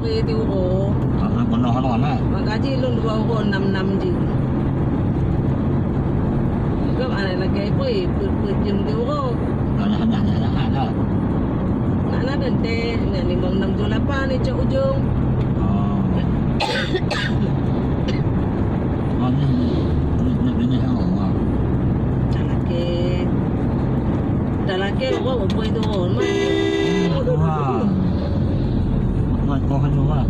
free euro. Penuh lah. Gaji lu 2 euro 66 je. Kau ada lagi free per jam 2 euro. Nak. Nak dente, nak 5678 ni cak ujung. Ni Allah. Dah lagi euro berapa itu euro mah. Kau kan juga.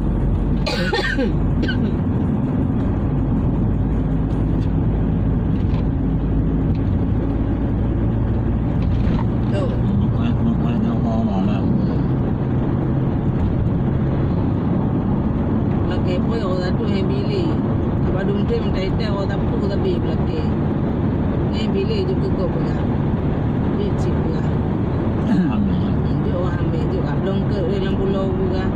Lagi pun orang tu yang beli. Abang tu minta itu orang tak perlu tapi lagi. Yang beli juga kau pegang. Biji pegang. Dia orang ambil juga. Belum ke dalam pulau juga.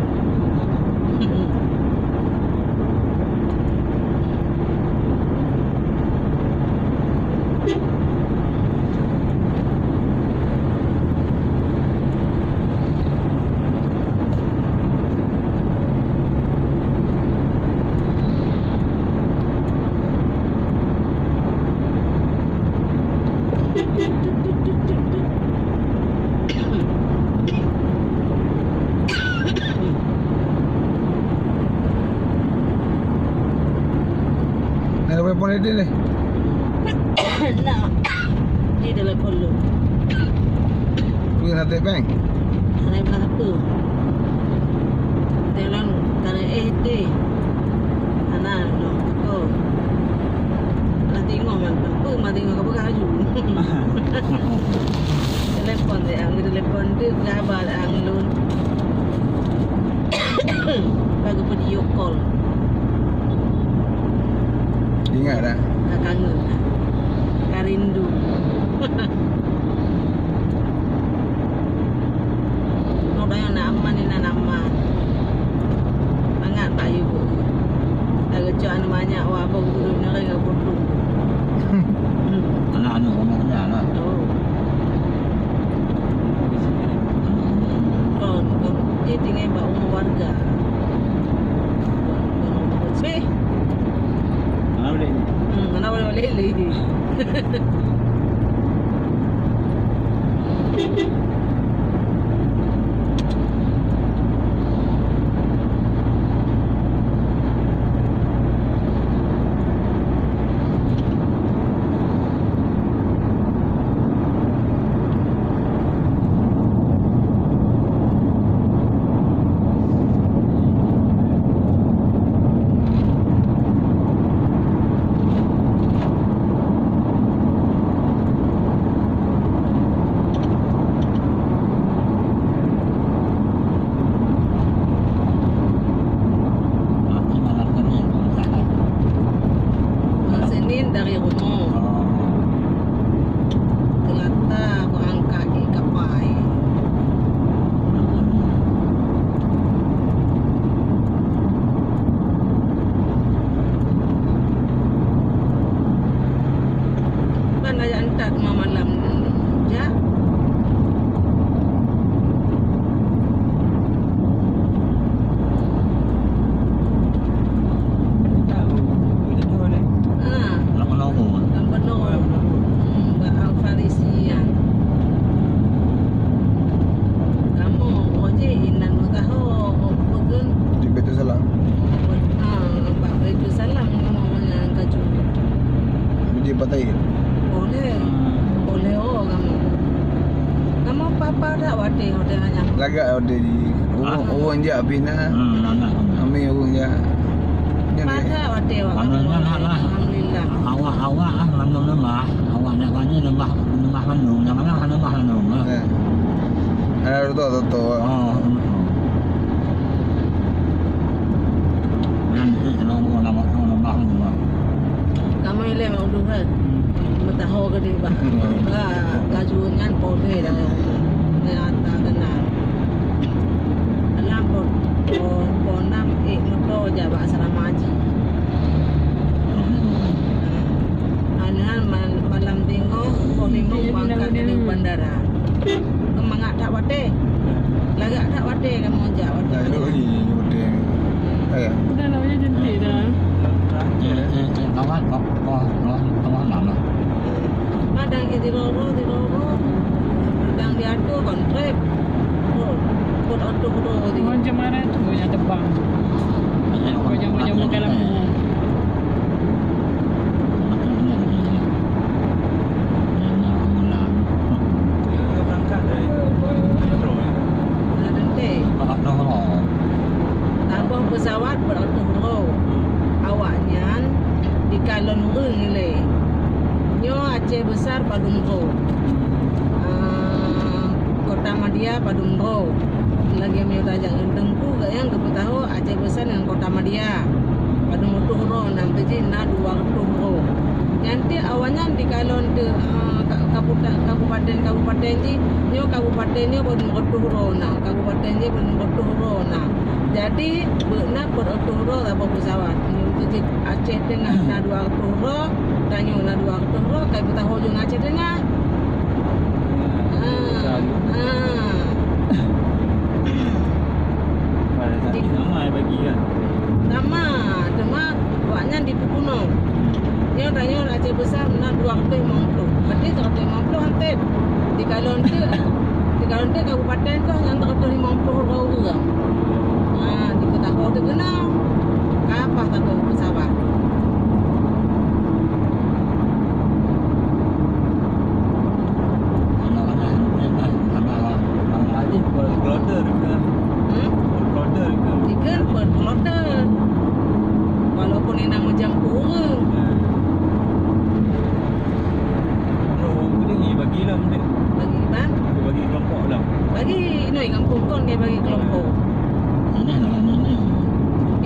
Ada berapa liter ni? Nak. Ni dah lepas lu. Pergi sate bank. Saya bukan apa. Telan kana deh. Anak no. Kau. Nak tengok mana? Apa mah tengok kau baju. Telepon dia, telepon dia gabar ang lun. Bagi video call. Ingat dah. Tak kangen. Tak rindu. Orang yang nak aman ni nak aman. Sangat Pak Ibu. Dah kecok anu banyak wah abang turun ni orang bodoh. Anak-anak orang dah lah. Oh. Kau dia tinggal buat rumah warga. Sih. Mana boleh lele. Dari rumah Kelata berangkat di kapal. Kan ayah entat malam ya. Batai. Boleh oh kamu apa dah wadi hanya Lagak ada di orang je bina. Kami orang je. Pada wadi alhamdulillah. Awak lemah. Awak nak banyak lemah hanum. Yang mana lemah hanum. Ada tu. Nanti kalau lemah hanum. Kamu ile mau duhan. Mataho ke di bah. Kajungan boleh dah. Ni ata kenal. Alam po 6 motor je bak asrama haji. Anahan malam tengok po 5 pangkat di bandara. Kemangak tak wate. Lagak tak wate kamu jak wate. Tak ada ni wate. diroro. Sedang diatur kontrak. Kod auto di. Macam mana tu yang terbang? Kau jamu-jamu kalau berangkat dari Metro ya. Nanti tambah pesawat berauto awaknya di Kalon Rung le. Nyo Aceh Besar Padung Ro. Kota Madia Padung Ro. Lagi meu tajak Dengku gak yang kepetahu Aceh Besar dengan Kota Madia. Padung Ro nam beji na 2 Ro. Nanti awalnya di Kalon de kabupaten ji nyo kabupaten nyo Padung Ro na. Kabupaten ji Padung Ro na. Jadi benar berotoro apa pesawat. Jadi Aceh Tengah na 2 Ro, tanyo na 2 Ro kai betahu hujung Aceh Tengah. Pada saat ini sama bagi kan. Sama waknya di Pukuno. Nyo tanyo Aceh Besar na 250. Berarti 250 hantet. Di Kalon tu kabupaten tu yang 250 Ro juga. Diketahui terkenal kapal satu pesawat. Tadi berkloter ke? Berkloter ke? Ikan berkloter. Walaupun ini macam kurang. Bro, ni bagi lah mungkin. Bagi bang? Bagi kelompok lah. Bagi noi kampung kon dia bagi kelompok.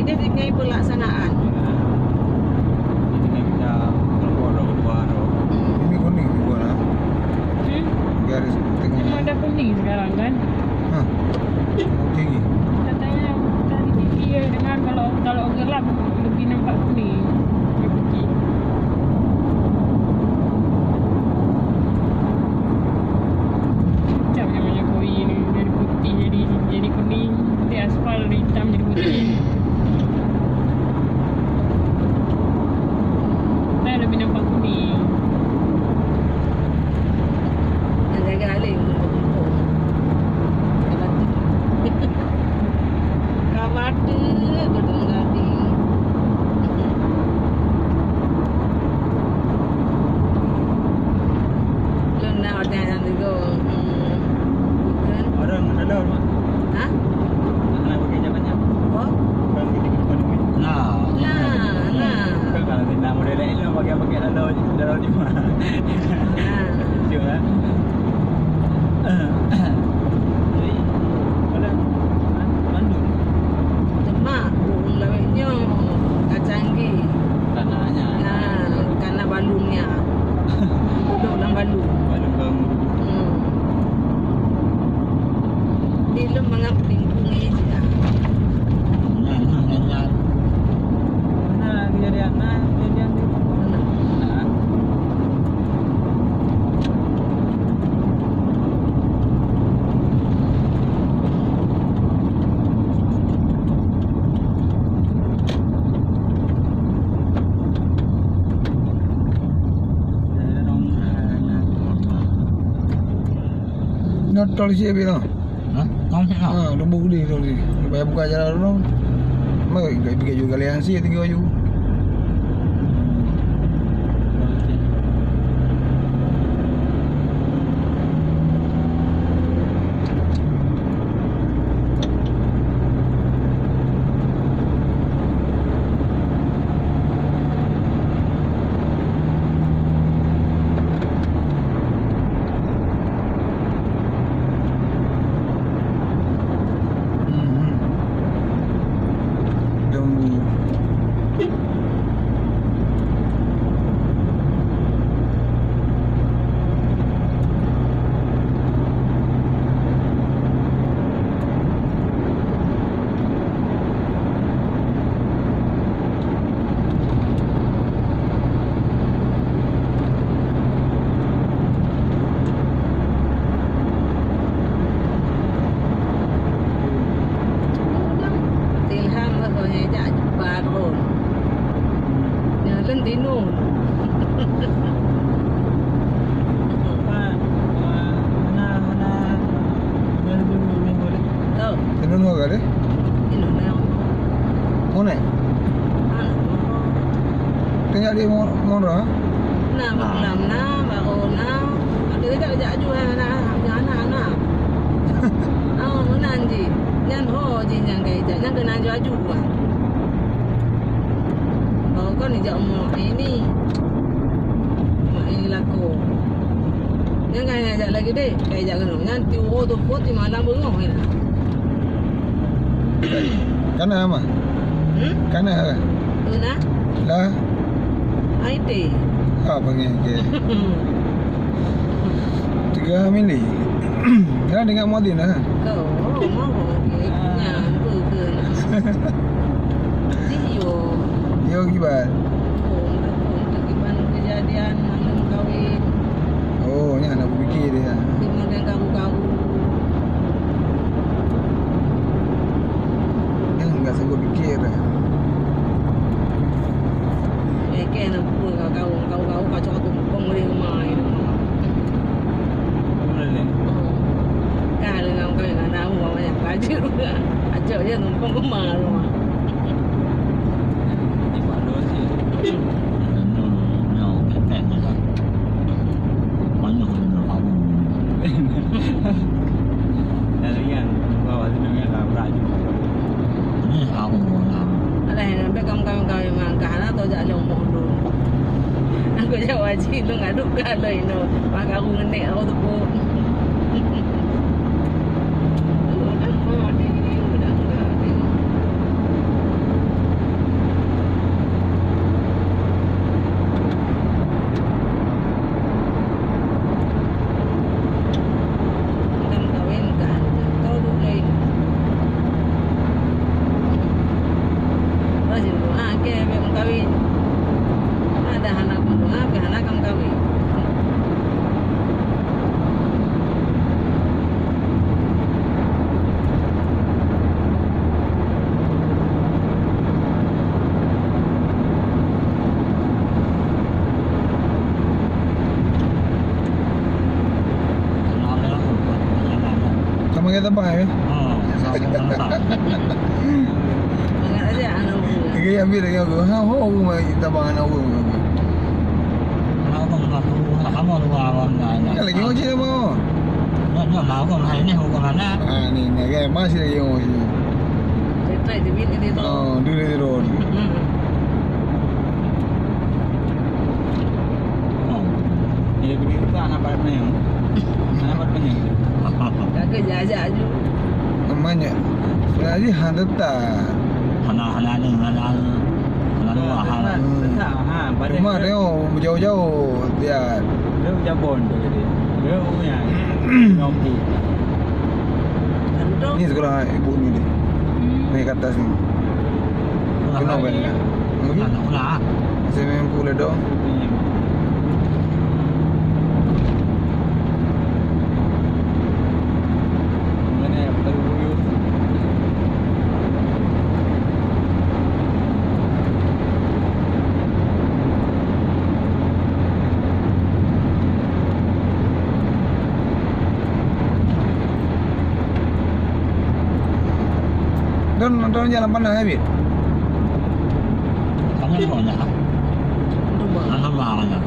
Ini dengan pelaksanaan. Ini dengan kita kelompok dua roh. Ini kuning ni buat lah. Garis memang tengah. ada kuning sekarang kan? Hah. Tinggi. Katanya dari TV ya, dengan kalau gelap lebih nampak kuning. Dia pergi. Macam namanya koi ni dari putih jadi kuning, dari aspal dari hitam jadi putih. Dah lebih nampak kuning. Yang jaga aling. Kawan tu gedung tadi. Belum nak ada yang tu. Bukan. Orang ada mak. Ha? Nak bagi banyak. Oh? Bukan kita ekonomi. Nah. Bukan kalau kita nak model lain lah bagi dalam ni mah. Siapa kan? Jadi ada Bandung Demak burung lawetnya kacanggi. tanahnya. Karena balungnya. Duduk dalam balung. Bandung kamu. Dia lu mengaping bungi je. Mana kejadian tu? Nah. Nak tol siap bila? Kau cakap Ha, lembu ni tol ni. Bayar buka jalan dulu. Mai pergi juga aliansi 3 baju. Lembu. Tilham rasanya jak barun. Jalan tinun. Mana? Tengok dia Monra. Nah, malam nah, baru nah. Ada tak jual anak. Oh, nanti. Yang yang kayak yang kena jual kan. Baru kan ni mak ini laku. Yang kayak ajak lagi deh, kayak ajak kena. Yang tiuh tu pun di malam bengong ni. Kana mah? Kana ke? Tu nah. Lah. IT. Panggil ke? 3 mili. Kan dengan Muadin lah. Kau mau ke? Nyampu ke? Dio. Yo gibat. Takkan kejadian malam kahwin. Oh, ni nak fikir dia. Di mana kamu. Yang enggak sanggup fikir dah. Kena pun kau kacau tu pun boleh main. Boleh. Kan dengan kau yang nak buat banyak baju juga. Acak dia numpang kemar rumah. Di Pado sih. Nó kẹt như vậy. Quán nó không được không. Dari kan bawa dengan labrak juga. Ini aku mau làm. Ada yang sampai kau yang mangkah lah atau jadi omong dulu. Aku jawab wajib tu ngaduk kalau ini. Maka aku ngenek aku tu pun. Kita pakai. Ingat aja anak. Kaya ambil lagi aku. Ho mai kita bangan aku. Nó không là không có qua còn này. Cái lagi ngoci mau. Nó mau còn hay này không còn hắn á. Ni kaya masih lagi ngoci. Try to win ini tu. Oh, dulu di road. Dia pergi tu anak partner. Anak partner. Kagak jajak je. Namanya. Jadi handeta. Hana ni hana dua hal. Rumah dia jauh-jauh dia. Dia jabon tu dia. Dia punya ngompi. Tentu. Ni sekolah ibu ni ni. Naik ke atas ni. Kenapa kan? Nak ulah. Saya memang pula dong. Don jalan panah ya, Bit? Kamu ni banyak. Anak banyak.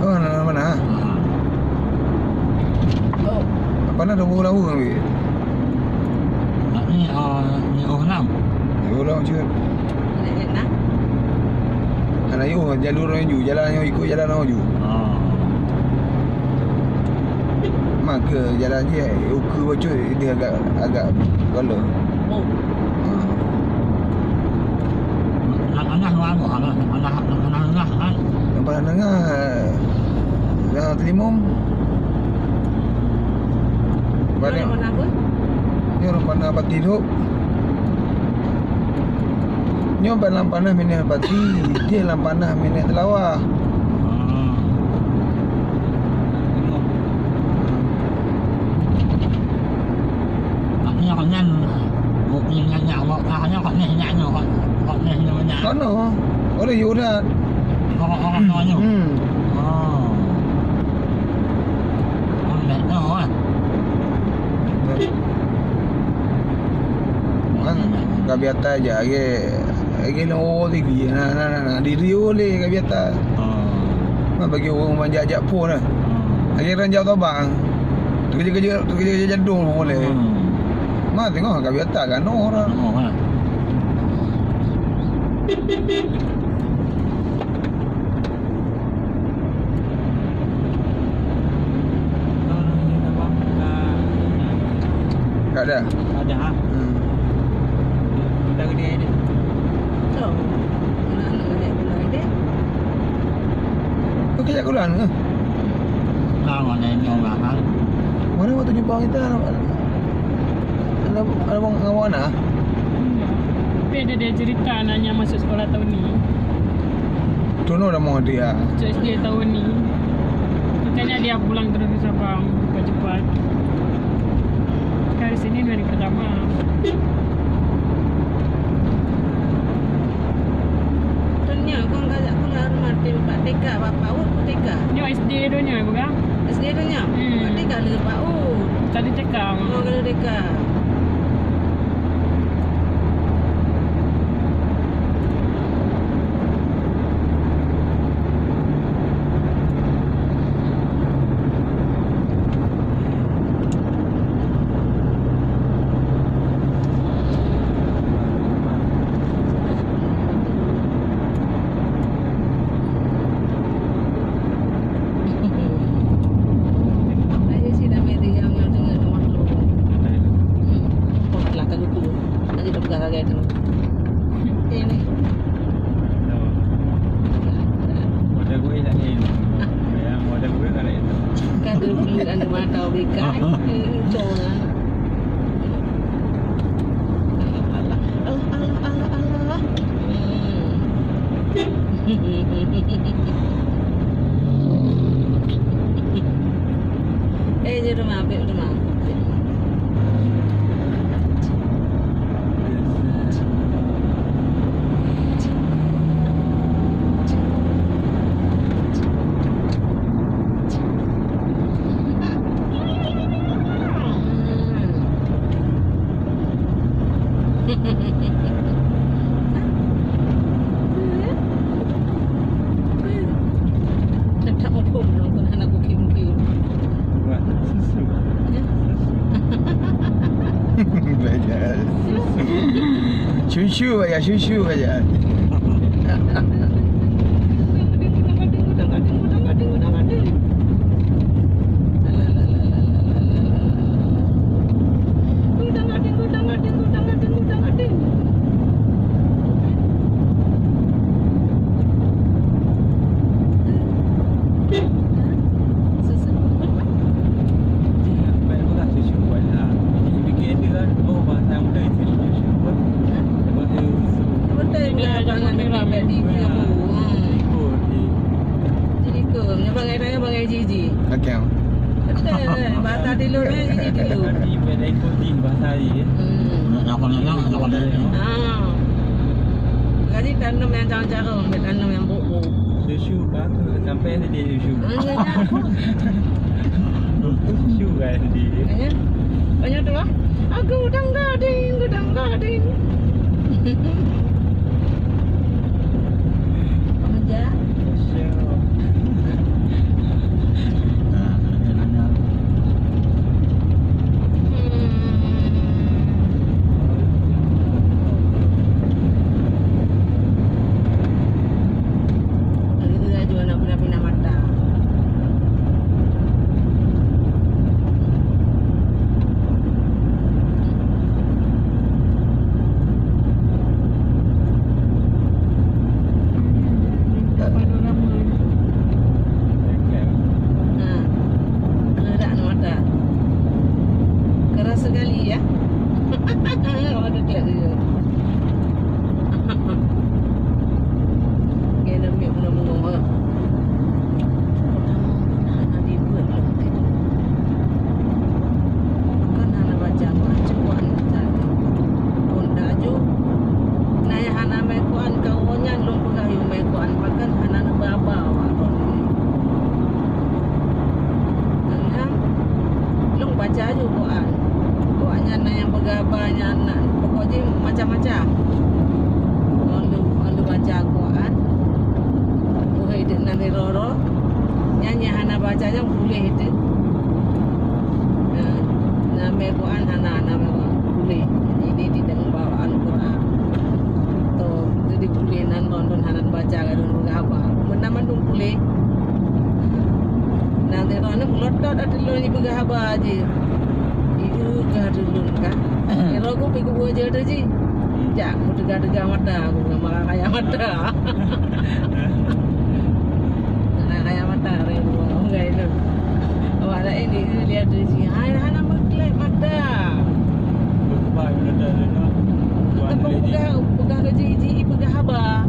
Oh, jalan panah. Oh, Panah dah lau kan, Bit? Ni ni orang. Lau je. ini nak. Anak you jalur you jalan ikut jalan you. Maka jalan je ukur baca dia agak gala. Oh, Anak orang anak kan. Nampak dengar dah telimum. mana mana pun. Ni orang panah pati tu. Ni orang panah minyak pati, dia orang panah minyak telawah. Artinya kau nyan, mungkin nyan awak kau kau ni nyan kau ni nyan. Kono, orang you dah. Orang tuanya. Oh. Orang dah tahu ah. Kan kabiata aja ke Gila orang tinggi. Nah. Diri boleh kat biata. Bagi orang manjak-jak pun lah. Lagi ranjau tabang. Kerja jadung pun boleh. Tengok kat biata kan orang. Tak ada. Ada ha. Kita gede ni. So, anak-anak gede dia. Kau kerja kulan ke? Kalau ada yang orang Mana waktu jumpa kita? Ada bang ngawak nak? Tapi ada dia cerita anaknya masuk sekolah tahun ni. Tono dah mau dia. Masuk SD tahun ni. Makanya dia pulang terus ke Sabang cepat-cepat. Hari Senin hari pertama. Tanya kau ngajak pulang rumah dia Pak TK, bapak pun TK. Nyo SD tu nyo bukan? SD tanya. Pak TK le Pak Tadi cakap. Mau kalau TK. Ada mata mereka. Jangan. Allah. Je rumah, ambil rumah. Tak mau pun nonton anak kukim-kim. Buat susu. Belajar. Syushu aja. Bagai Gigi. Okey. Betul. Bahasa dulu ni Gigi dulu. Di beda ikuti bahasa dia. Jadi tanam yang jarang-jarang, tanam yang buruk. Susu bagus sampai dia susu. Susu kan dia. Banyak tu lah. Gudang gading. Aja. Sekali ya. Ada dia. Kena ambil benda-benda. Nanti buat lagi. Kan anak baca cuan tadi. Bunda jo. Naya anak mekuan kawannya long pagayu mekuan pakan anak baba waron. Kan long baca jo Quran. Doanya yang bergabahnya anak pokoknya macam-macam. baca Quran. Boleh hidup nanti roro. Nyanyi hana bacanya boleh hidup. Nama Quran hana boleh. Ini di dalam bawaan Quran. Tu jadi boleh nonton hanan baca kadun apa. Menaman dong boleh. Nanti roro mulut dot ada ni berapa aje. Itu kadun kan. Kalau aku pergi buat je tu je. Jak aku tegak-tegak mata aku nama kaya mata. Kaya mata remo enggak itu. Awak ini lihat tu je. Hai anak maklek mata. Lupa benda tu. Apa buka kerja ibu haba.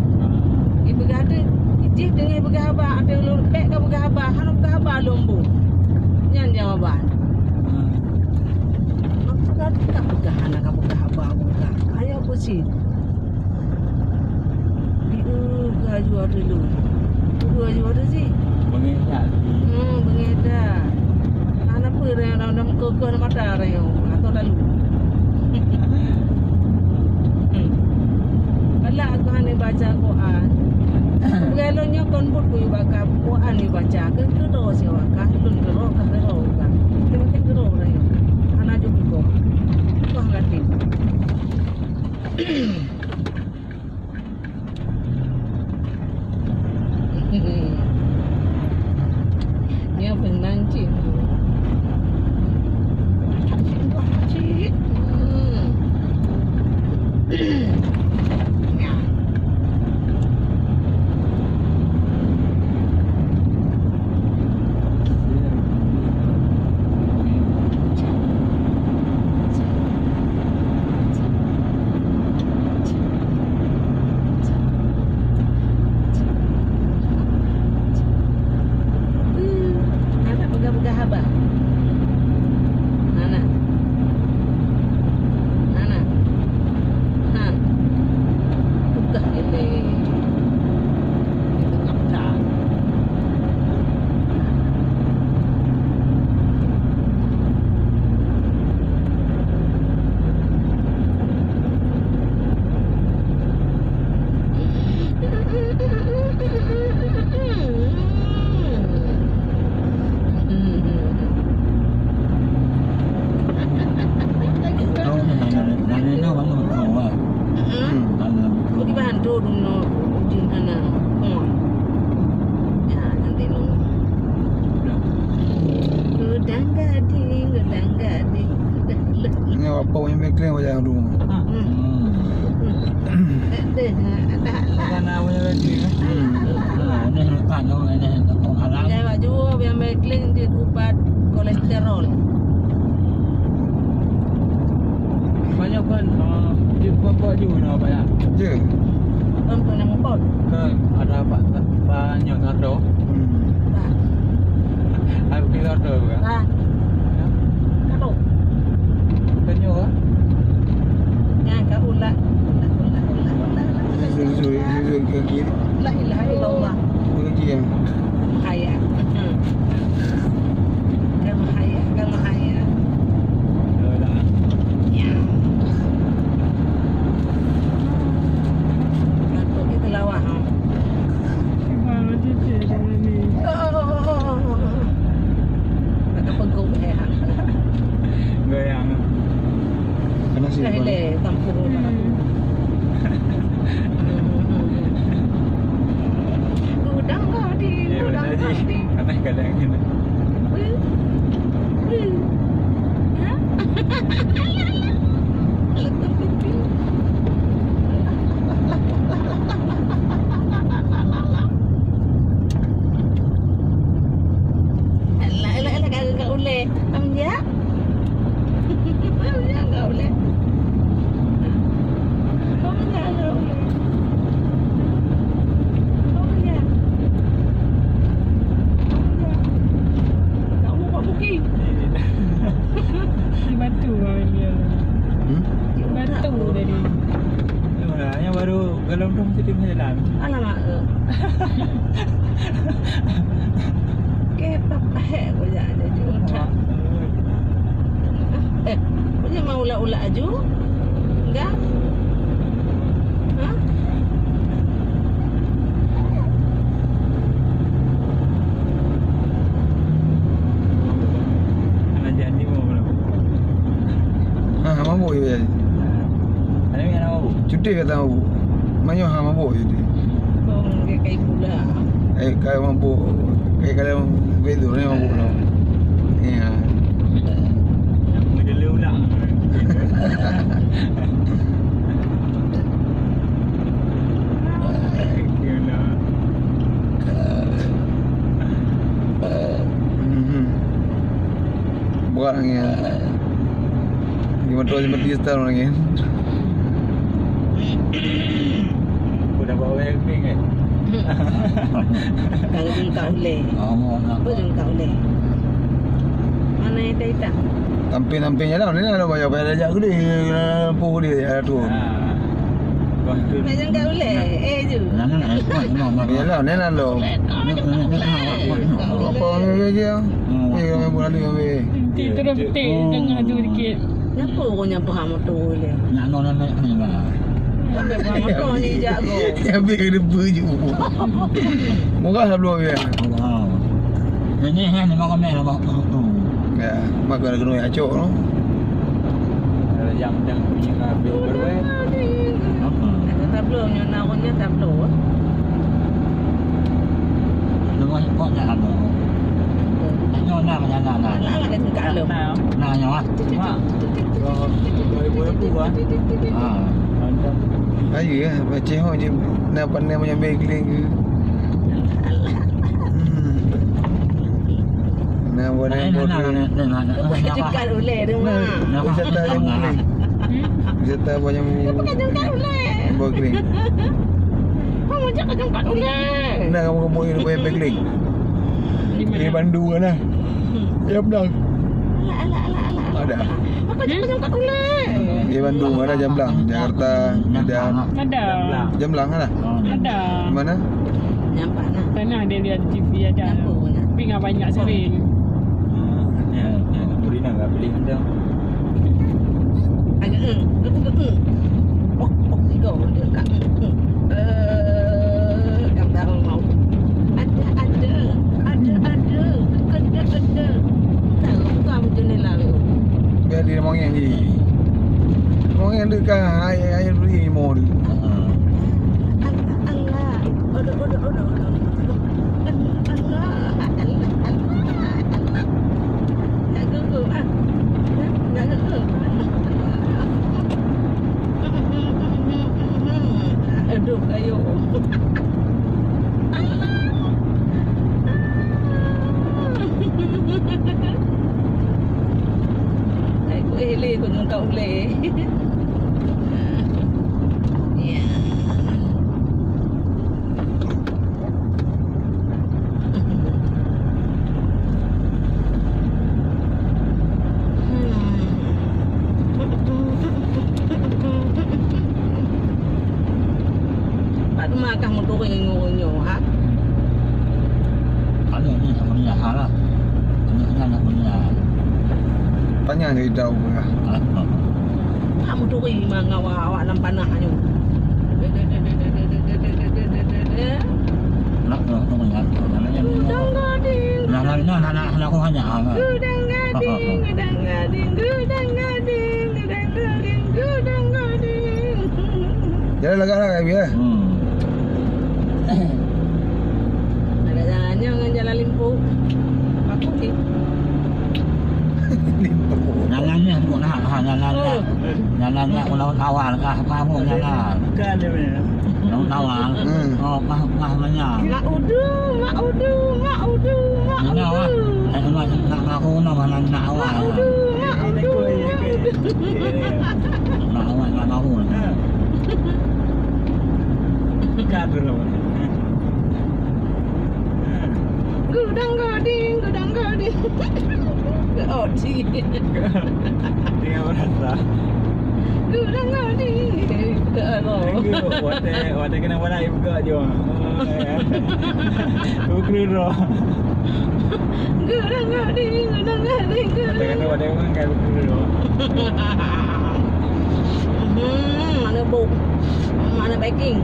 Ibu ada ijih dengan ibu haba ada lu pek ke buka haba. Hanu buka haba lombu. Nyan jawaban. Tak buka anak kamu buka haba buka. Ayo pusing. Gaju ada dulu. Gaju ada sih. Mengenyat. Bengeda. Anak apa yang dalam kokon mata rayo atau lalu. Kalau aku hanya baca Quran. Kalau nyokon pun aku baca Quran ni baca ke terus ya wakah lun terus kan. Kita terus rayo. Anak juga kok. Wah ngerti. Dia benang cik. Cik. Ni apa yang meklen wajah tu. Bukan awalnya lagi kan? Ini lepas tu ini tepung halang. Jangan baju yang mekling dia ubat kolesterol. Banyak kan di pokok juga nak banyak. Je. Kan pernah ngopot. Ke ada banyak kado. Aku kira kado kan? Kado. Kenyo kan? Yang kau ulat. Zul kaki. La ilaha illallah. Kaki yang. Haya. Kamu haya. Dah. Ya. Aku kita lawak. Baru je dengan ni. Nak pegong hang. Goyang. Kena sih. Lahile kampung mana. Udang gadi. Aneh kadang gini. Enggak boleh. Amja. Amja enggak boleh. Amja enggak boleh. Amja. Kamu kok bukit? Di batu awal dia. Batu tadi. Yang baru kalau belum jadi jalan. Alamak. Kepak hek ko jadi udah. Punya mau ulah-ulah aju? Enggak? Hah? putih kata mabuk. Banyak hang mabuk je dia. Kong ke kai pula. Kalau mabuk, kalau betul ni mabuk lah. Ya. Yang dulu ulang. Buat lagi. Gimana tu seperti star lagi. Aku dah bawa wedding kan. Kalau jeng tak boleh. Apa jeng tak boleh? Mana yang tak? Tampil-tampilnya lah. Ni ada banyak ajak ke dia. Lampu dia ada tu. Macam tak boleh. Je. Yalah, ni lah lo. Apa orang je? Kami buat lagi kami. Nanti terus petik tengah tu sikit. Kenapa orangnya faham motor boleh? Sampai faham motor ni jago. Yang ambil kena baju. Murah lah belum ya. Ini kan memang kami lah bawa tu. Ya, mak kena kena acok tu. Kalau jam punya habis berway. Ada tablo, nyona orangnya tablo. Lepas kau nak apa? Nak macam nak. Nak ada tengkak lo. Nak nyawa. Mak. 2020 ah. Ayo ya, baca ho je. Nak pandai macam backling ke. Nak buat yang Cekat boleh rumah. wisata yang backling. Wisata buat yang Pakai tengkak boleh. backling. Kamu cakap tengkak boleh. Nak kamu buat yang backling. Di Bandung lah. Ya benar. Ada. Pakai tengkak boleh. Di Bandung ada Jamblang, Jakarta ada Ada. Jamblang lah. Ada. Mana? Nampak nak. Pernah dia lihat TV ada. Apa punya? Tapi nggak banyak sering. Ya, Purina enggak beli anda. Agak Oh, tiga dia kat. Gambar mau. Ada. Tahu buka jendela tu. Biar dia mongeng je. Mongeng dekat air beri mo tu. Allah. Aduh, kayu. Aku hele aku nak kau boleh. Ya. Pak makan motor ngonyo ha. Kalau ni sama dia halah. Ini nak punya. Tanya dia tahu ke. Pak motor mangau awak dalam panahnya. Nak tu punya. Gudang gading. Nak aku hanya. Gudang gading. Jalan lagak lah biar. Ada jalannya dengan jalan Limpo. Aku ni. Jalannya bukan jalannya laut awal kah kamu jalan. Bukan dia punya. Laut awal. Oh, mana? Maudu. Nak aku nama nak awal. Nak awal nak tahu. Bukan tu lah. Gudang gading. Oh, cik. Dengan berasa. Gudang gading. Tak tahu. Wadah kena buat air buka je. Tu kira. Gudang gading. Wadah kata wadah memang kan kira. Mana buk? Mana packing?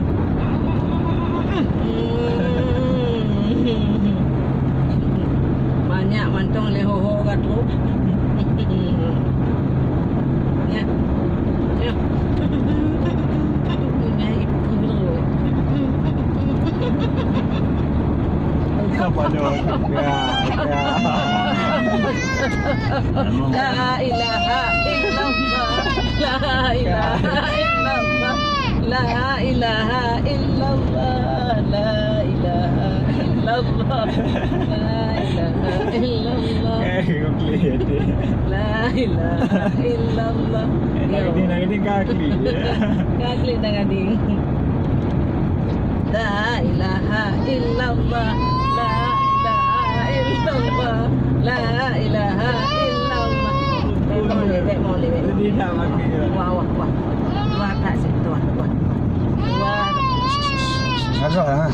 Banyak mantong leho-ho kat tu. Ya. balon. Ya. La ilaha illallah. La ilaha illallah. La ilaha illallah. La ilaha illallah. La ilaha illallah. Kau clear dia. La ilaha illallah. Nak ini kaki. Kaki tangan ding. La ilaha illallah. La ilaha illallah. La ilaha illallah. Baik molek. Jadi nak maki. Wah. Wah tak situ wah. Agak lah.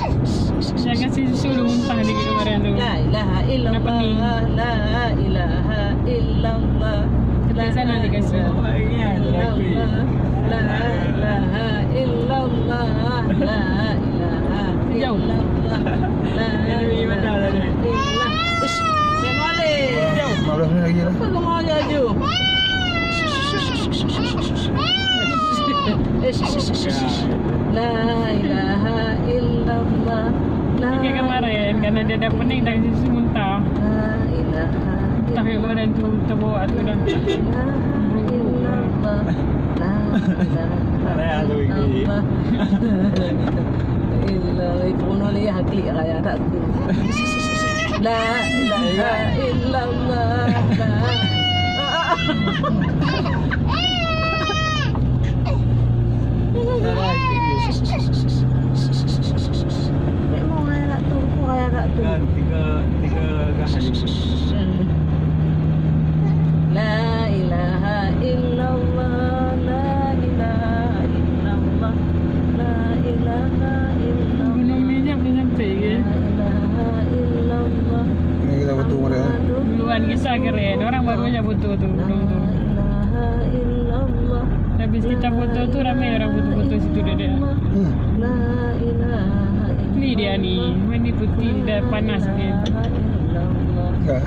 Saya kasi susu muntah di kemarin tu. La ilaha illallah. La ilaha illallah. Sampai sana dikasih. illallah. La ilaha illallah. La ilaha illallah. La ilaha illallah. Ish, saya molek. 15 minit lagi lah. Apa kau mau jaju? La ilaha illallah. La Tiga kemarin karena dia dah pening dah susu muntah. ilaha Muntah kemarin tu terbawa tu dah. illallah. La ilaha illallah. Illallah puno li hakli kaya tak tu. La ilaha illallah. Memang ayah nak tu, ayah nak tu. Kan tiga kali. La ilaha illallah. La ilaha illallah. La ilaha illallah. Gunung minyak dah sampai ke? La ilaha illallah. Ini kita betul mereka. Duluan kisah keren. Orang baru aja foto tu gunung tu. La ilaha illallah. Habis kita foto tu ramai orang foto-foto situ dia. La ilaha Ni dia ni. Mandi putih dah panas dia. illallah. Enggak.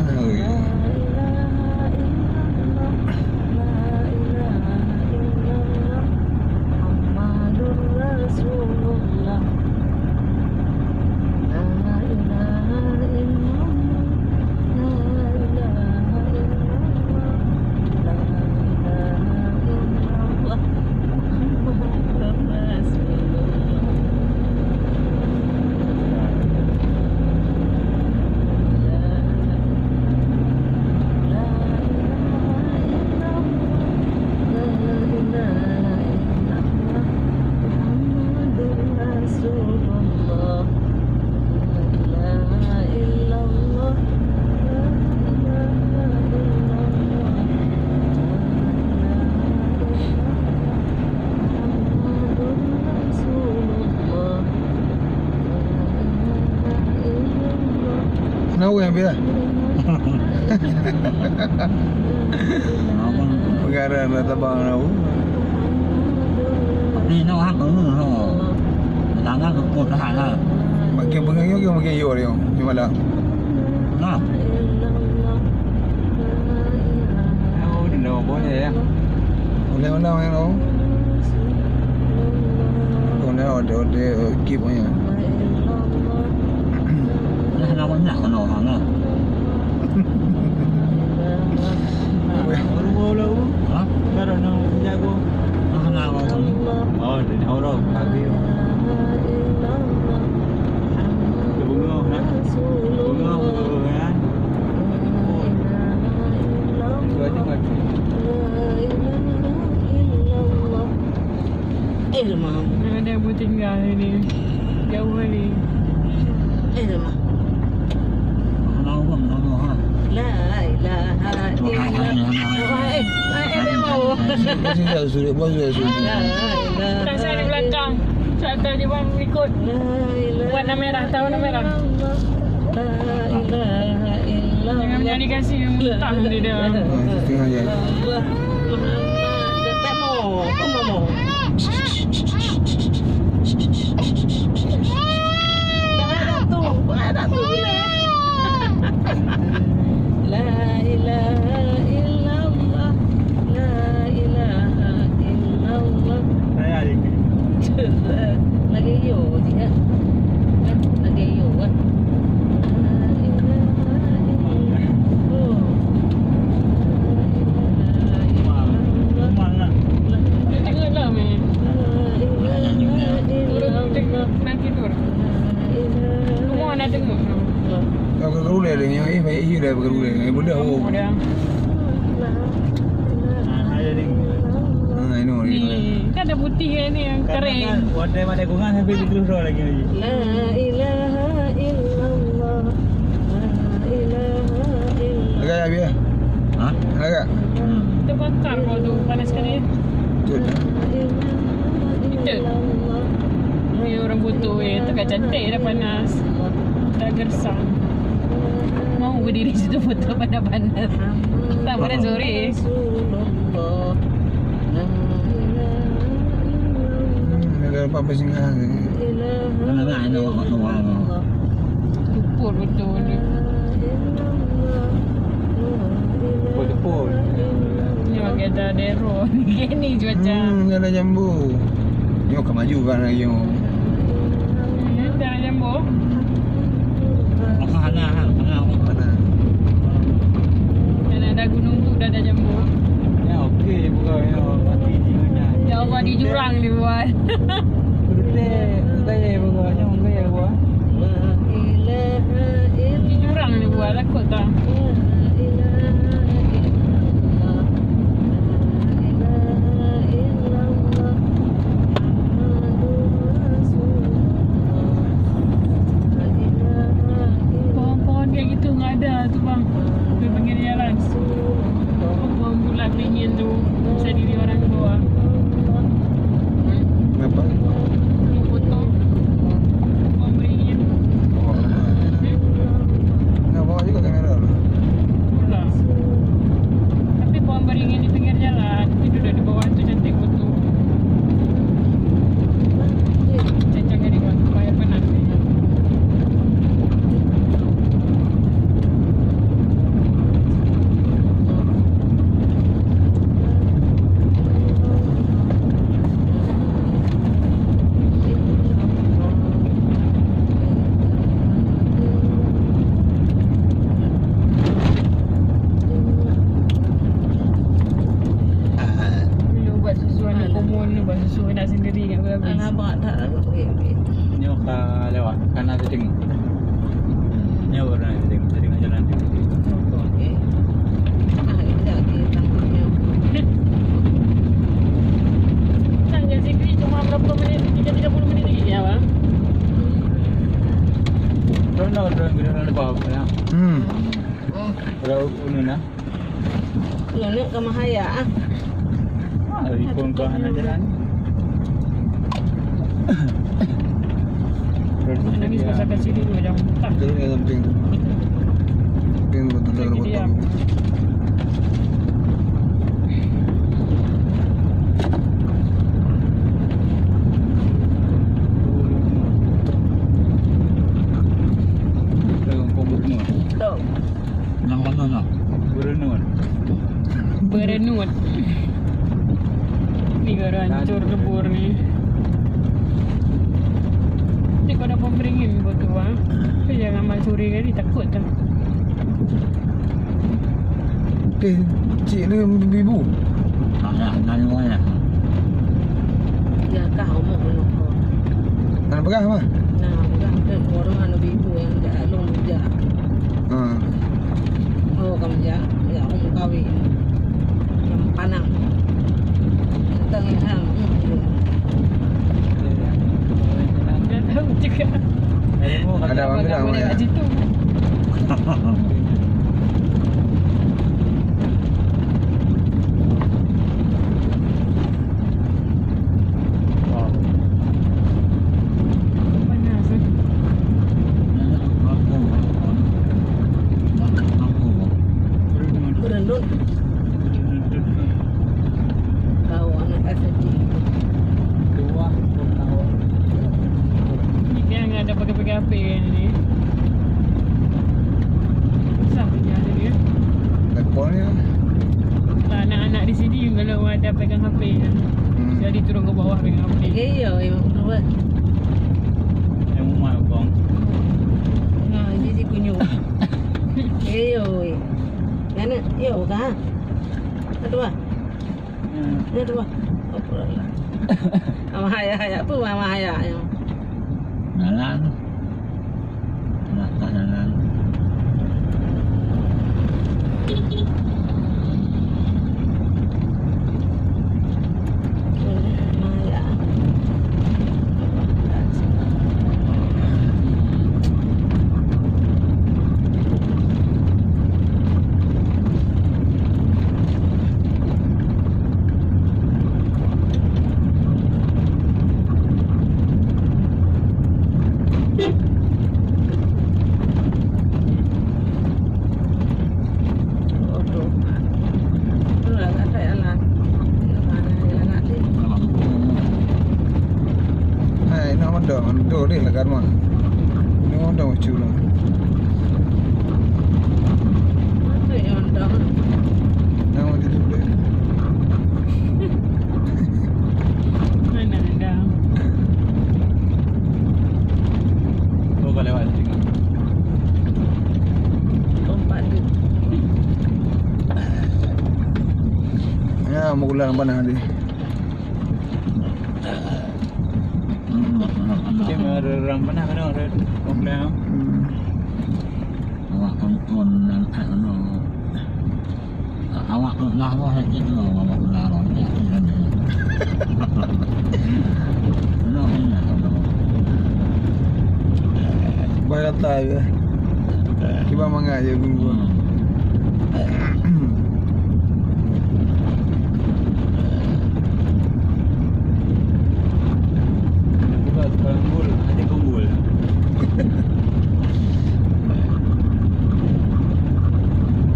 Kenapa yang biar? Perkara nak tabang tahu. Ni nó hát ở người thôi. Là nó cũng cột hẳn là Makin pengen yo makin yo dia. Gimana? nó. Oh, di bawah boleh ya. Boleh mana yang lo? Boleh ada keep punya. Nó vẫn nhặt nó hẳn à. Baru Hả? baru nak jago. Nó không nào vào thằng. Oh, di horor kaki. Bunga nak. Bunga kan. Dua je kaki. Ilmu. Ada yang tinggal ini. Jauh ni. Ilmu. Nó vẫn nó ha. La ilaha illallah. Eh, mau. Masih dah sulit, boleh sulit. La ilaha. Tak saya di belakang. Saya tahu dia bang ikut. Warna merah, tahu warna merah. La ilaha illallah. Jangan menjadikan si muntah dia dia. Tengah je. Allah Muhammad. Tak mau. Kau mau. Ada tu bila. La ilaha illallah. La ilaha illallah. Saya adik. Lagi yo je. Lagi yo. La nak tidur. Semua nak tengok. Kau kerulai dia ni, baik je dah kerulai. Benda oh. Dia. Ada ding. I know. Ni, kan ada putih ni yang kering. Wadah mana kungan sampai terus lagi. La ilaha illallah. La ilaha illallah. Agak habis ah. Ha? Agak. Kita bakar kau tu panas sekali. Betul. Kita. Ni orang butuh tak cantik dah panas. Dah gersang. Mau berdiri situ foto panas-panas. Tak pada sore. Rasulullah. La Ada apa-apa singgah. Mana nak ada orang. Tupur betul ni. Pol. Ni bagi ada dero. Ni cuaca. Ada jambu. Ni kau maju kan lagi. Dah jambu. Apa hana Mana? Dan ada gunung tu dah ada jambu. Ya okey bukan mati jiwanya. Ya Allah di jurang ni buat. Kurute gaya bukannya gaya buat. Di jurang ni buat takut tak? Pohon-pohon kayak gitu nggak ada tu bang. Di pinggir jalan. Pohon bulat dingin tu bisa diri orang ke bawah. Kenapa? Ni foto. Pohon beringin. Nak bawa juga kamera. Pula. Tapi pohon beringin di pinggir jalan. Itu dah di bawah tu cantik foto. Cecangnya di bawah supaya panas. Dulu buat susu anak komun ni, buat susu anak sendiri kat habis. Abang tak okey. Nyo ka lewat kanan tu tengok. Nyo orang tengok jalan tu. Okey. Kita tangkapnya. Tanya Zikri cuma berapa minit? 30 minit lagi ya bang? Orang ada apa ya? Kalau unu na. Lalu ke Mahaya ah. Ikon ke kanan jalan. Nangis pasal kat sini dulu macam tak. Itu yang penting. Penting betul-betul Lagi betul. diam. Tok. Yang mana nak? Berenun. Berenut. Ni kalau hancur kebur ni. Ni kau ada pohon beringin buat tu bang. Kau jangan amal suri kali takut tak? Cik ni ibu. Nak luar ya. Ya kau mau menunggu. Nak pegang apa? Nah, bukan ke orang anak ibu yang dah long ja. Oh, kamu ja. Ya, om kawin. Yang panang. Tengah hang. Dah tahu juga. Ada orang bilang boleh ya. kat situ. Panas eh. Berendut. Kau anak FD. Ni yang ada pakai-pakai HP ni. Susah kerja dia. Telefon ni. Tak anak-anak di sini kalau ada pegang HP kan. Jadi turun ke bawah pegang HP. Iya, memang betul. Yang rumah bang. Nah, ini si kunyu. Iya, oi. Kan iya kan? Aduh. Aduh. Apa lagi? Mama haya apa mama haya. Jalan. Nak jalan. Maya. Odo. Itu lah tak ada jalan. Mana jalan nanti? Hai, nak mandor ni lah kan mah. Ni mandor macam lah. Itu yang dah. Nak mandor tu deh. Mana ada. Oh, kau lewat tengok. Tempat tu. Ya, mau ulang mana ni? Dia orang mana kan orang orang. Awak kon nan ano. Awak lah wah itu awak lah orang ni. No, ini no. Bayar tak ke? Kita mangga je guru. Bukan kumbul, ada kumbul.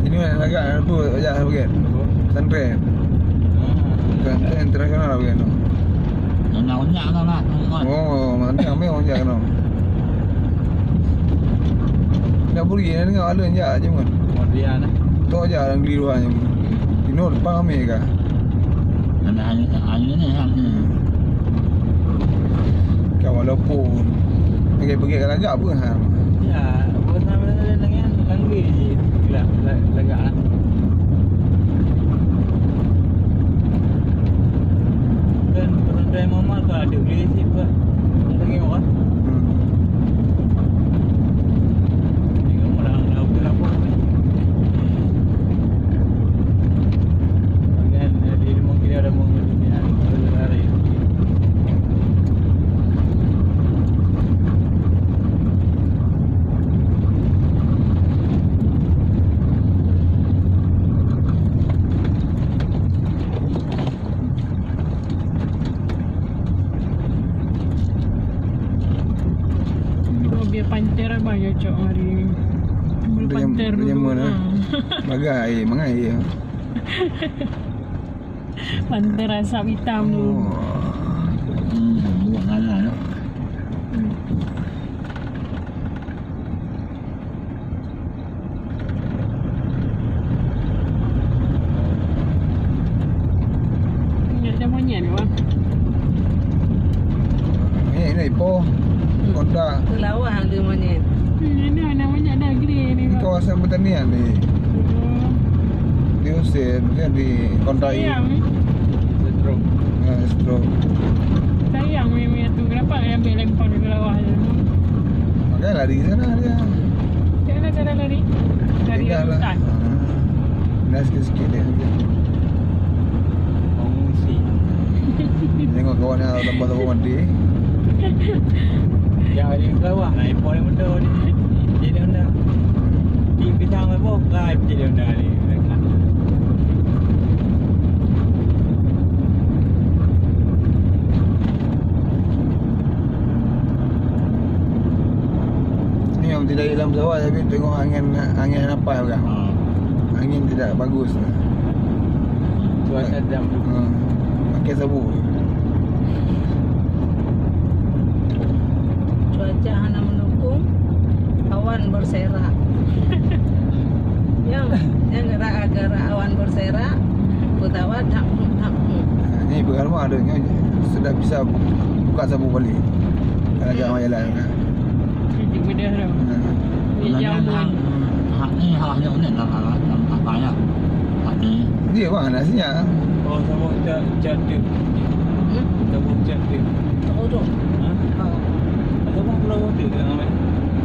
Ini mana agak apa aja bagian. Pesantren. Pesantren internasional bagian tu. Nak lah. Oh, mana kami orang jaga no. Dah pergi ni dengan alun je je mun. Kemudian Tu aja orang keliruan je. Dino depan kami ke? Ada hanya ni hang. Kau walaupun pergi ke lagak apa ha. ya, bukan sama dengan langgi je. Lagak lah. Dan pesantren Muhammad tu ada boleh sih buat. Lagi orang. Tengok orang dah berapa ni. Kan di mungkin ada mungkin ada. Biar panter banyak cok hari ni. Mula panter dulu. Dia mana? Bagai, mangai. Panter asap hitam dulu. Buat ngalah. Ingat dia monyet ke bang? Ini po. Konda. Tu lawa hang dia monyet. Ini mana monyet dah grey ni Di bang. kawasan pertanian ni. Oh, Di Usir kan di Kondai. sayang ni. Setrum. Stroke. Sayang meme tu. Kenapa dia ambil lempar ke bawah je? Makanya lari sana dia. Macam mana cara lari? Dari Tinggal lah. hutan. Dah sikit-sikit dia. Mengungsi. Tengok kawan yang tambah-tambah mandi. Yang ada di bawah naik pon yang muda ni. Jadi onda. Di pisang apa? Kai jadi onda ni. Ni yang tidak dalam pesawat tapi tengok angin apa juga. Angin tidak bagus. Cuaca jam tu. Pakai sabun. Cuaca hanya mendukung, awan berserak. yang gerak-gerak awan berserak, kutawa tak. Ni berkalma ada ni sudah bisa buka sabun balik. Kalau jangan jalan. Jadi beda dah. Ni jauh pun. Hak ni ni tak banyak. Hak ni. Dia bang nasinya. Oh, sama cat tu. Sama cat tu. Tahu tu. Ha? Oh. Atau bang kalau tu nama.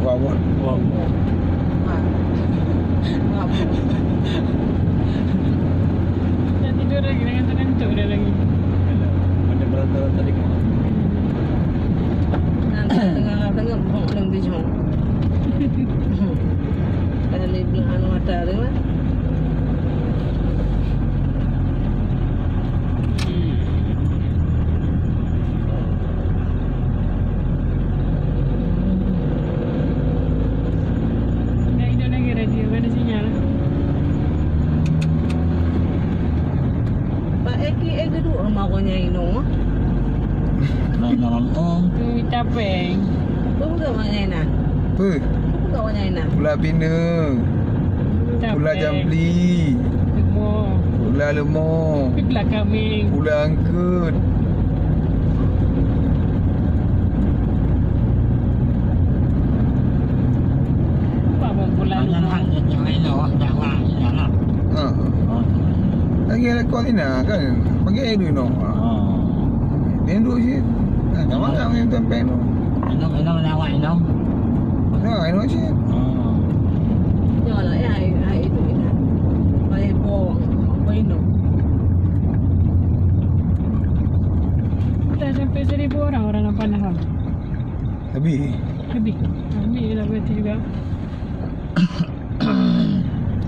Wah, wah. Wow. Dah tidur lagi dengan tentu dah lagi. Mana berat tadi kau. Nanti tengah bong dalam dijong. Kali bilang mata tu kan. Dah hidup lagi radio, ada sinyal. Pak Eki duduk rumah konya ino. Dalam Tu minta peng. Buka konya ina. Apa? Buka konya ina. Pula bina. Pula jambli. Semua. Pula lemah. Pula kambing. Pula angkut. Apa pun pula. Yang lain dah lah. Ha. Lagi ada kau ni nak kan? Panggil air dulu. Dia duduk je. Tak makan yang tempat tu. Minum lawak minum. Nah, air je. Jangan lah air itu ina. Air bong. Apa ino? Dah sampai 1,000 orang nak panah bang. Habis. Habis. Habis dah berarti juga.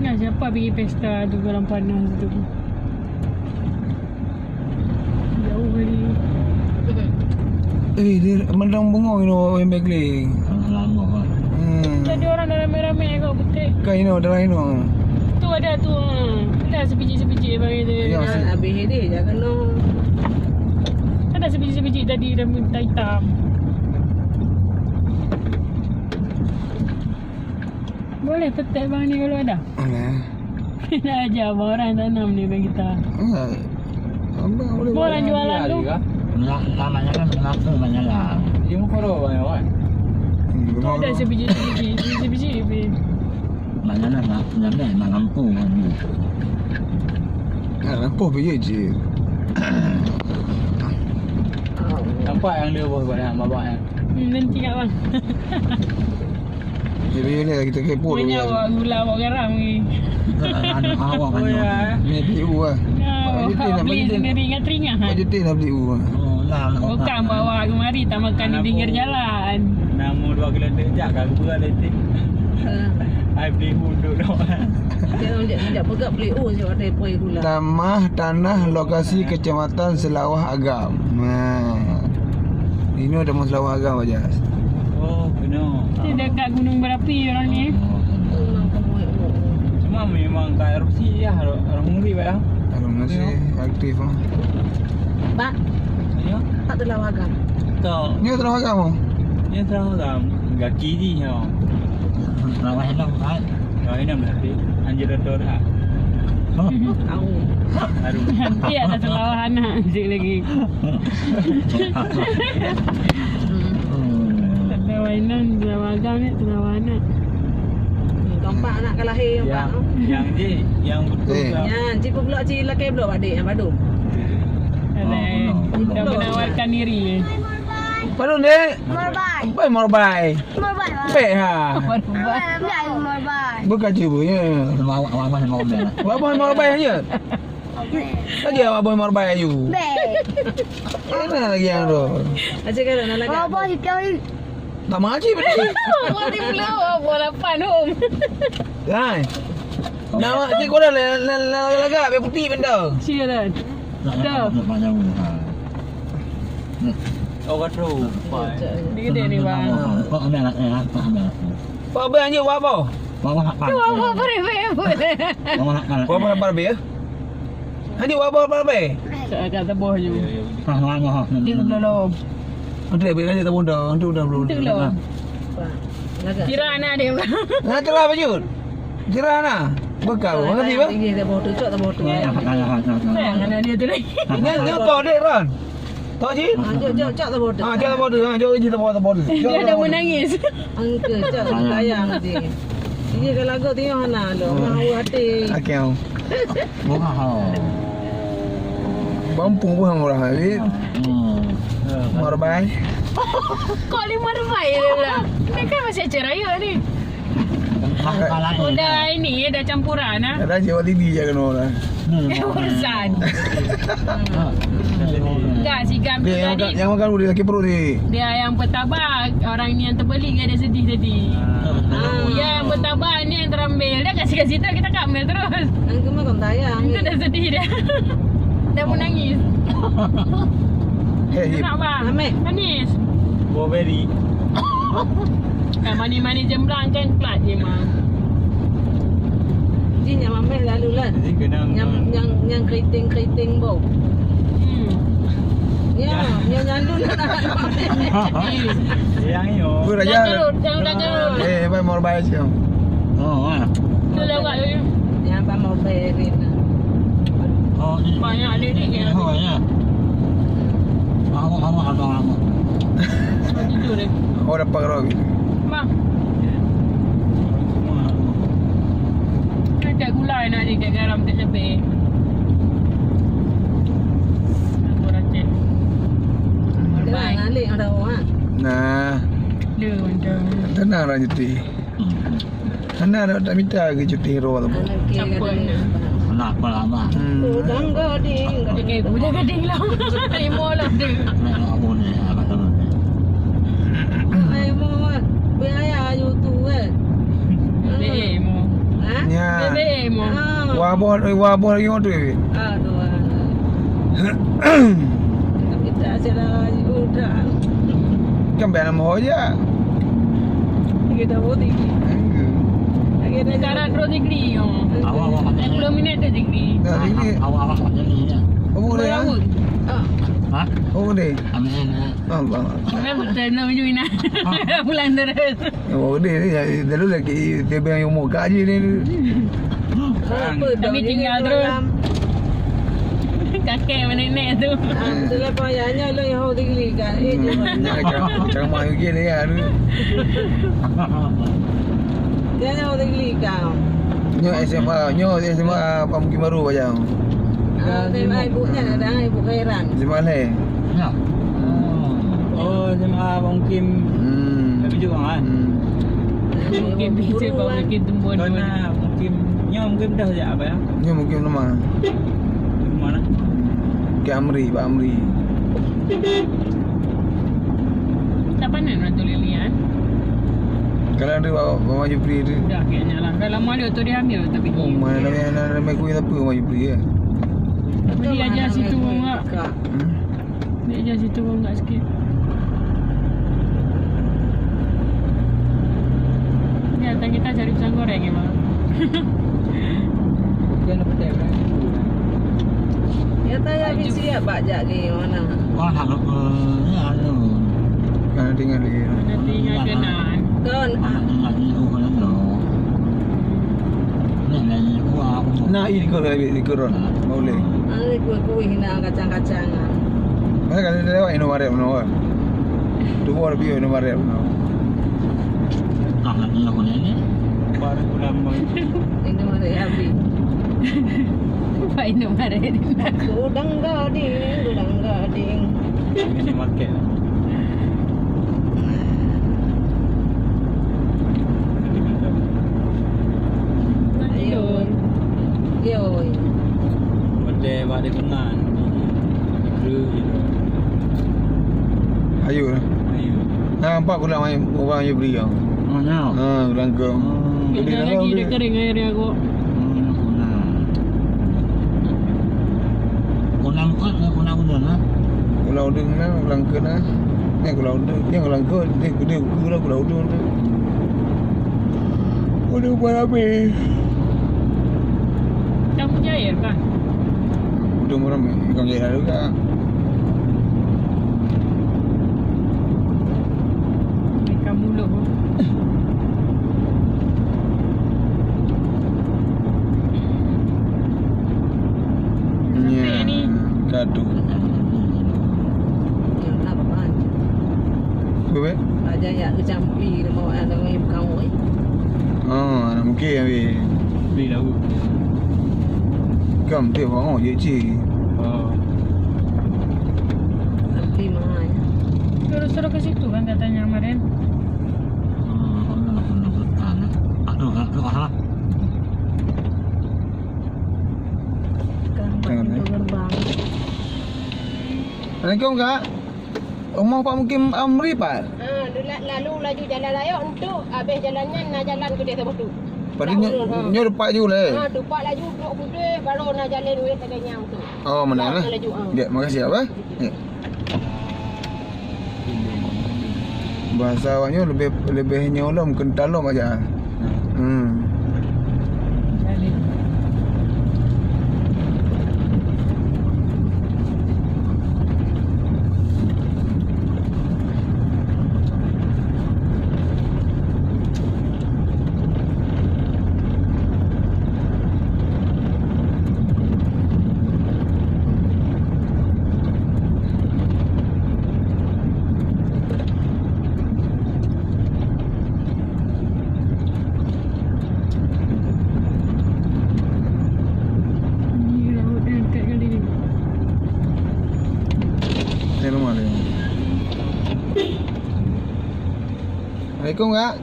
Nah, siapa pergi pesta tu dalam panas tu? Jauh kali. Dia mendang bengong yang backling. Lama kan. Ada orang dah ramai-ramai kau betul. Kan dah Tu ada tu. Dah sebiji-sebiji bagi tu. Ya. Habis dia jangan no. Ada sebiji-sebiji tadi dah minta hitam. Boleh petik bang ni kalau ada. Alah. Nak ajar abang orang tanam ni bagi kita. Abang boleh Orang jualan tu. Namanya kan mengaku menyalah. Dia mau korang banyak kan? Tu ada sebiji-sebiji. Sebiji-sebiji. Mana nak nyampe nak lampu kan. Apa pergi je. Nampak yang dia buat yang babak yang. Nanti kat bang. Jadi ni kita kepo Punya dulu. bawa gula bawa garam ni. Ada awak kan. Ni PU lah. Awak beli sendiri ingat teringat. Kau jetin lah beli U lah. Oh, lah. Bukan bawa kemari tak makan di pinggir jalan. Nama 2 kilo tejak kan aku berat letik. I beli huduk dah. Dia tidak pegang beli je ada poi gula. Tamah Tanah Lokasi Kecamatan Selawah Agam. Ini ada Selawah Agam aja. Oh, kena. Dia dekat gunung berapi orang ni. Cuma memang kat erupsi ya orang hungri baik ah. Kalau masih aktif lah. Pak, Ya. tak telah wagang. Tak. Ni Selawah Agam oh. Ni terang dalam gaki ni ya. Lawan hilang kan. Kau ini berarti anjir redor ah. Tahu. Aduh. Nanti ada selawah anak sikit lagi. Ada wainan, selawah agam ni, selawah anak. Gampak anak kalahir yang pak. Yang betul lah. Ya, cipu pula laki pula adik yang padu. Ada dah menawarkan diri. Padu ni. Morbai. Baik morbai. Morbai. Baik ha. Enggak morbai. Bukan cuba ya. Awak masih mau bela. Abang morbai aja. Lagi abang morbai aja. Baik. Mana lagi yang tu? Aja kan nak lagi. Apa sih kau? Tak maji betul. Awak ni pula bola lapan om. Hai. Nama cik kau dah lagak biar putih benda. Sia dah. Nak banyak. Oh, kau Ni gede ni bang. Kau ambil anak kau ambil. Apa abang anjing buat apa? Bawa hak pan. Tu apa berebek pun. Bawa hak pan. Buat apa bar ya? Anjing buat apa bar be? Saya kata boh je. Ha ha. Dia belum. Ada be kan tak bunda, tu dah belum. Itu belum. Lagak. Kira anak dia. Nah, cerah baju. Cerah nah. Bekal, ngerti ba? Tinggi tak bodoh, cok tak bodoh. Ya, Sayang anak dia tu lagi. Ni kau dek Ron. Tahu je? Cok tak bodoh. Ah, jangan bodoh. Jom je tak bodoh. Dia dah menangis. Angka cok sayang nanti. Dia kalau lagu tengok mana lo, mau hati. Okey. Bukan hal. Bampung pun murah ni. Morbai. Kau 5 rupiah dia bilang. saya ceraya ni. Kalau Oh dah ini dah campuran ah. Ada jawab TV je kena lah. Urusan. Enggak si Gam tu Dia tadi. yang makan dulu dia sakit perut ni. Dia yang bertabak, orang ni yang terbeli dia sedih tadi. Yang bertabak ni yang terambil. Dia kasih tahu kita kamel terus. Ang kemana kau tayang? Itu dah sedih dia. Dah pun nangis. Hip. Nak bang? Ambil. Manis. Blueberry. Manis-manis jemblang kan plat je mah. Jin yang ambil lalu lah. Jadi kena Yang keriting bau. Ya, yang nyalu lah nak ambil. yang iyo. Gue Dah raja. kerut, yang dah kerut. Baik mau bayar je. Oh, Tu lewat tu. Yang apa mau bayarin. oh, ni. Banyak lirik kan. Oh, ya. Awak abang. Tidur dia. Oh dapat kerok. Bang. Ada gula nak ni kat garam tak lebih. Aku racik. Dia Baik. ngalik ada orang. Nah, Dia macam tenang lah cuti. Tenang tak minta ke cuti hero tu. Campur ni. Kenapa lama? Udang gading. Okay, budak gading lah. Lima lah dia. Aku ni, apa tu? Ai mo biaya YouTube kan. Bebe mo. Ha? Ya. Bebe mo. Wabon lagi orang tu. Aduh. Kita salah udang. Kan bayar nama aja. Kita bodi. Kita Sekarang terus degree yo. Awak 10 minit dah degree. Nah, ini awak ni. oh dia. Berapa? Ha? Oh dia. Amin. Allah. Kenapa tak nak menuju Ina? Pulang terus. Oh dia ni dulu lagi dia bayar umur gaji ni. Kami tinggal terus. Kakek mana nenek tu. Itulah payahnya lo yang hau tinggi kan. Jangan mahu gini ya. Dia hau tinggi kan. Nyo SMA Pamukim Baru bajang. Ibunya ada ibu Khairan. SMA leh. Ya. Oh, sama Bang Kim. Tapi juga kan. Mungkin bisa bawa mungkin tumbun. Karena mungkin dah sejak apa ya? Nyo mungkin nama. Di mana? Ke Amri, Pak Amri. Tak pandai orang tu lilian. Kalau ada bawa maju pri tu. Dah kayaknya lah. Dah lama dia tu dia ambil tak Oh, pergi. mana ramai kuih apa maju pri ya. Dia ajar situ enggak. Hmm. Dia ajar situ enggak sikit. Ni datang kita cari pisang goreng memang. Jangan petai kan. Ya tanya bisi ya Pak Jak ni mana. Wah, nak ni anu. Kan tinggal lagi. Nanti ingat kenaan. Kon Lagi orang tu. Ni lagi aku. Nah, ini kau lebih dikoron. Boleh. ani kuih hina kacang-kacangan. Masa kalau dia lewat Indomaret mana? Tu orang bio Indomaret mana? Tak nak ni aku ni. Baru pulang mau. Ini mana habis. Pak Inu marah dia. Udang gading. Ini market. Tidur. Yoi. Pada balik kenal. Kru gitu. Ayu lah. Ayo. Nampak pula orang yang beri kau. Oh, no. Ha, langkau. Kejap lagi dia kering air dia aku. Kunang lah. Kulau udang lah, langkau lah. Ni kulau udang, ni langkau, dia kulau udang tu. Udang buat habis. Kamu punya air kan? Udang buat ramai, kau jadi ada juga. Ikan mulut pun. Sampai ni. Gaduh. Yang nak apa aja. Apa? Aja ya kecampi mau ada yang kau ni. Ha, nak mungkin habis. Beli dah. Kam dia orang je cik. Oh. Tapi mahal. Suruh ke situ kan katanya kemarin. Assalamualaikum Kak. Rumah Pak Mukim Amri Pak. Lalu laju jalan raya untuk habis jalannya nak jalan ke dia sama tu. Pada nyo depak je le. Tupak laju duduk putih baru nak jalan duit teganya tu. Oh, mana lah. Laju. Ya, makasih apa? Ya. Bahasa awaknya lebih nyolom kentalom aja. Ni laut dia dekat kali ni. Ni rumah dia. Assalamualaikum Kak.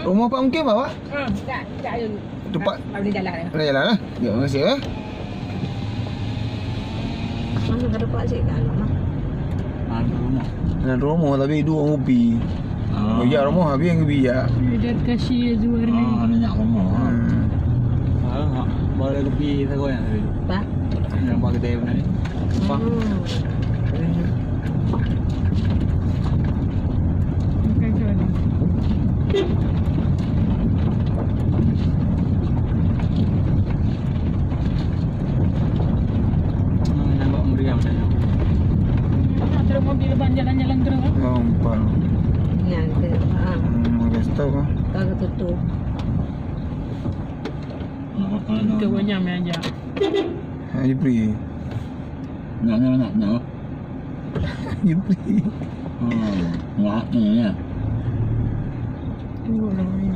Rumah Pak Mukim apa? Tak ada. Tempat Ada jalan. ada jalan lah. Ya, makasih ya. Mana ada pak cik dalam ah. Rumah. Dan rumah tapi dua ngopi. Oh, ya rumah habis yang bijak. Dia kasih Zuhar ni. Ni nak rumah. Baru kopi saya goyang tadi. Pak. Yang bagi dia benar ni. Apa? Bukan tu ada. Nampak meriam dah. Terus mobil depan jalan-jalan terus kan. Nampak. Yang ke ah. Dah tahu kan. Kagak tutup. Ke banyak main aja. Haji Pri. Nak. Haji Pri. Nak ni ya. Tunggu lah ni.